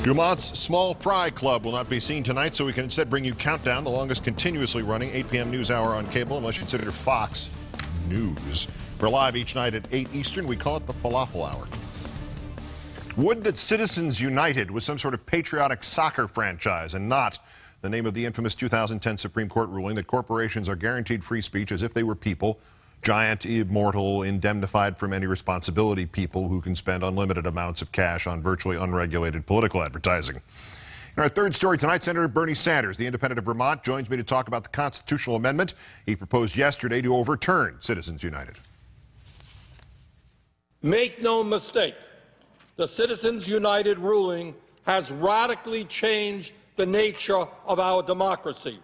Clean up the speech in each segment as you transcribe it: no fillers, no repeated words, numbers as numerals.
Dumont's Small Fry Club will not be seen tonight, so we can instead bring you Countdown, the longest continuously running 8 p.m. news hour on cable, unless you consider Fox News. We're live each night at 8 Eastern. We call it the Falafel Hour. Would that Citizens United was some sort of patriotic soccer franchise and not the name of the infamous 2010 Supreme Court ruling that corporations are guaranteed free speech as if they were people, giant, immortal, indemnified from any responsibility people who can spend unlimited amounts of cash on virtually unregulated political advertising. In our third story tonight, Senator Bernie Sanders, the independent of Vermont, joins me to talk about the constitutional amendment he proposed yesterday to overturn Citizens United. Make no mistake, the Citizens United ruling has radically changed the nature of our democracy,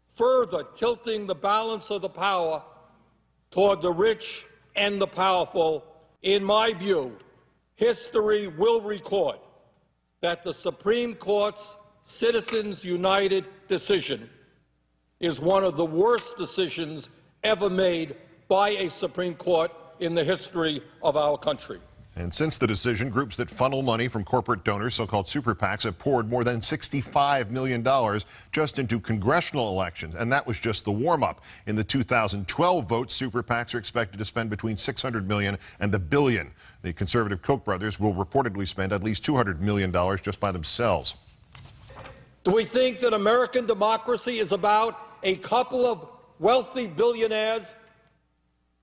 further tilting the balance of the power toward the rich and the powerful. In my view, history will record that the Supreme Court's Citizens United decision is one of the worst decisions ever made by a Supreme Court in the history of our country. And since the decision, groups that funnel money from corporate donors, so-called super PACs, have poured more than $65 million just into congressional elections. And that was just the warm-up. In the 2012 vote, super PACs are expected to spend between $600 million and $1 billion. The conservative Koch brothers will reportedly spend at least $200 million just by themselves. Do we think that American democracy is about a couple of wealthy billionaires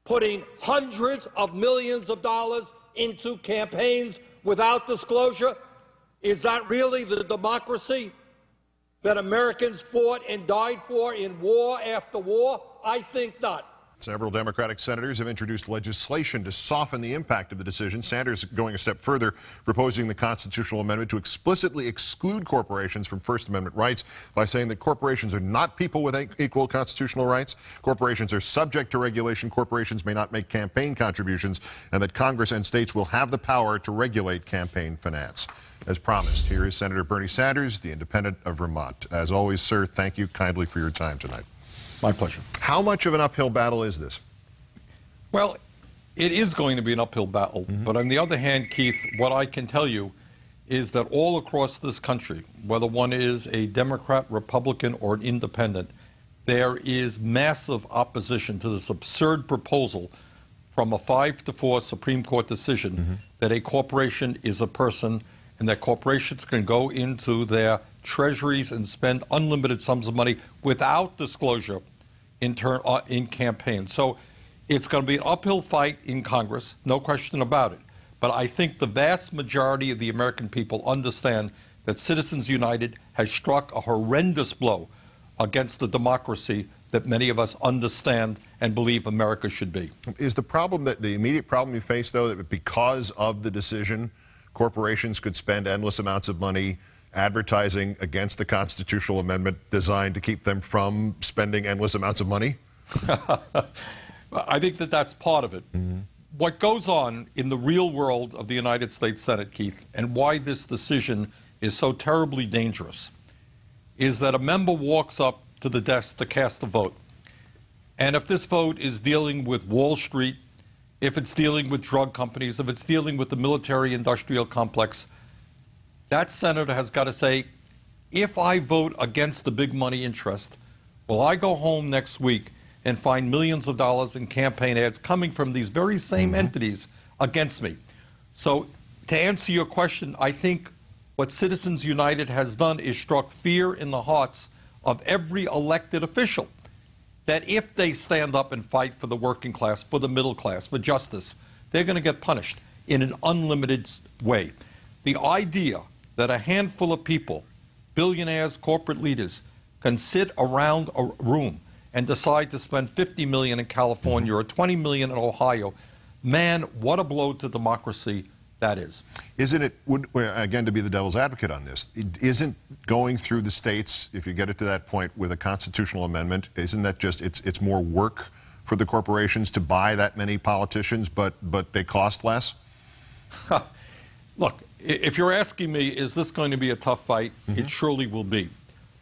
putting hundreds of millions of dollars into campaigns without disclosure? Is that really the democracy that Americans fought and died for in war after war? I think not. Several Democratic senators have introduced legislation to soften the impact of the decision. Sanders going a step further, proposing the constitutional amendment to explicitly exclude corporations from First Amendment rights by saying that corporations are not people with equal constitutional rights. Corporations are subject to regulation. Corporations may not make campaign contributions, and that Congress and states will have the power to regulate campaign finance. As promised, here is Senator Bernie Sanders, the independent of Vermont. As always, sir, thank you kindly for your time tonight. My pleasure. How much of an uphill battle is this? Well, it is going to be an uphill battle. But on the other hand, Keith, what I can tell you is that all across this country, whether one is a Democrat, Republican, or an independent, there is massive opposition to this absurd proposal from a 5-4 Supreme Court decision that a corporation is a person and that corporations can go into their treasuries and spend unlimited sums of money without disclosure in campaigns. So it's going to be an uphill fight in Congress, no question about it. But I think the vast majority of the American people understand that Citizens United has struck a horrendous blow against the democracy that many of us understand and believe America should be. Is the problem that the immediate problem you face, though, that because of the decision, corporations could spend endless amounts of money advertising against the constitutional amendment designed to keep them from spending endless amounts of money? I think that that's part of it. What goes on in the real world of the United States Senate, Keith, and why this decision is so terribly dangerous, is that a member walks up to the desk to cast a vote. And if this vote is dealing with Wall Street, if it's dealing with drug companies, if it's dealing with the military-industrial complex, that senator has got to say, if I vote against the big money interest, will I go home next week and find millions of dollars in campaign ads coming from these very same entities against me? So to answer your question, I think what Citizens United has done is struck fear in the hearts of every elected official, that if they stand up and fight for the working class, for the middle class, for justice, they're going to get punished in an unlimited way. The idea that a handful of people, billionaires, corporate leaders, can sit around a room and decide to spend $50 million in California or $20 million in Ohio, man, what a blow to democracy that is. Isn't it, again, to be the devil's advocate on this, isn't going through the states, if you get it to that point with a constitutional amendment, isn't that just, it's more work for the corporations to buy that many politicians, but they cost less? Look, if you're asking me, is this going to be a tough fight? It surely will be.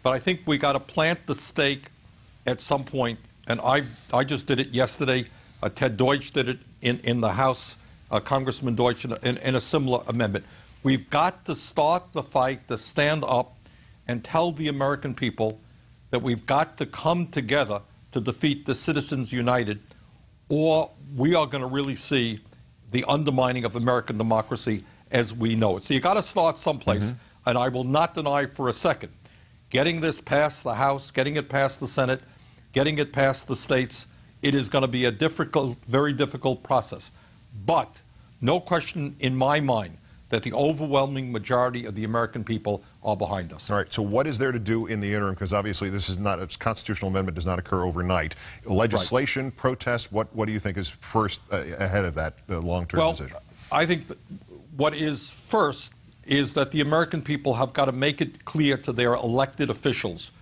But I think we got to plant the stake at some point, and I just did it yesterday. Ted Deutsch did it in the House, Congressman Deutsch, in a similar amendment. We've got to start the fight to stand up and tell the American people that we've got to come together to defeat the Citizens United, or we are going to really see the undermining of American democracy as we know it. So you got to start someplace, and I will not deny for a second, getting this past the House, getting it past the Senate, getting it past the states, it is going to be a difficult, very difficult process. But no question in my mind that the overwhelming majority of the American people are behind us. All right, so what is there to do in the interim? Because obviously this is not, a constitutional amendment does not occur overnight. Legislation, right. Protest, what do you think is first ahead of that long-term decision? I think what is first is that the American people have got to make it clear to their elected officials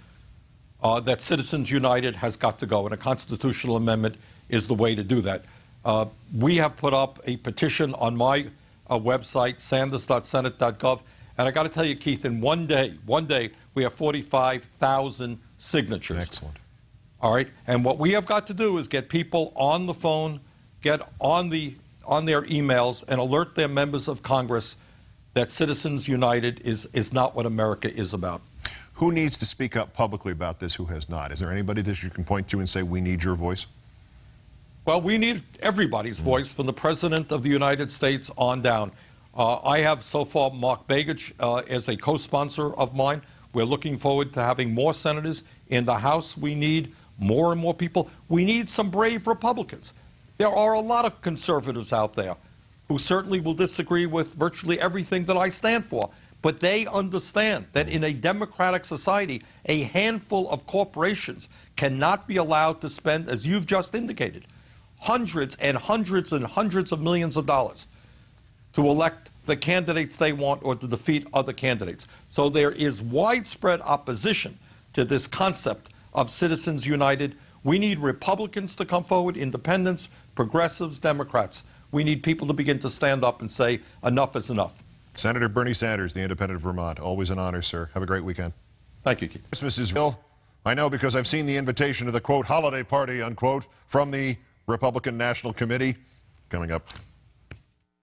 that Citizens United has got to go, and a constitutional amendment is the way to do that. We have put up a petition on my website, sanders.senate.gov, and I got to tell you, Keith, in one day, we have 45,000 signatures. Excellent. All right, and what we have got to do is get people on the phone, get on their emails, and alert their members of Congress that Citizens United is not what America is about. Who needs to speak up publicly about this? Who has not? Is there anybody that you can point to and say, we need your voice? Well, we need everybody's voice, from the President of the United States on down. I have so far Mark Begich as a co-sponsor of mine. We're looking forward to having more senators in the House. We need more and more people. We need some brave Republicans. There are a lot of conservatives out there who certainly will disagree with virtually everything that I stand for. But they understand that in a democratic society, a handful of corporations cannot be allowed to spend, as you've just indicated, hundreds and hundreds and hundreds of millions of dollars to elect the candidates they want or to defeat other candidates. So there is widespread opposition to this concept of Citizens United. We need Republicans to come forward, independents, progressives, Democrats. We need people to begin to stand up and say enough is enough. Senator Bernie Sanders, the independent of Vermont. Always an honor, sir. Have a great weekend. Thank you, Keith. Christmas is real. I know, because I've seen the invitation to the, quote, holiday party, unquote, from the Republican National Committee. Coming up.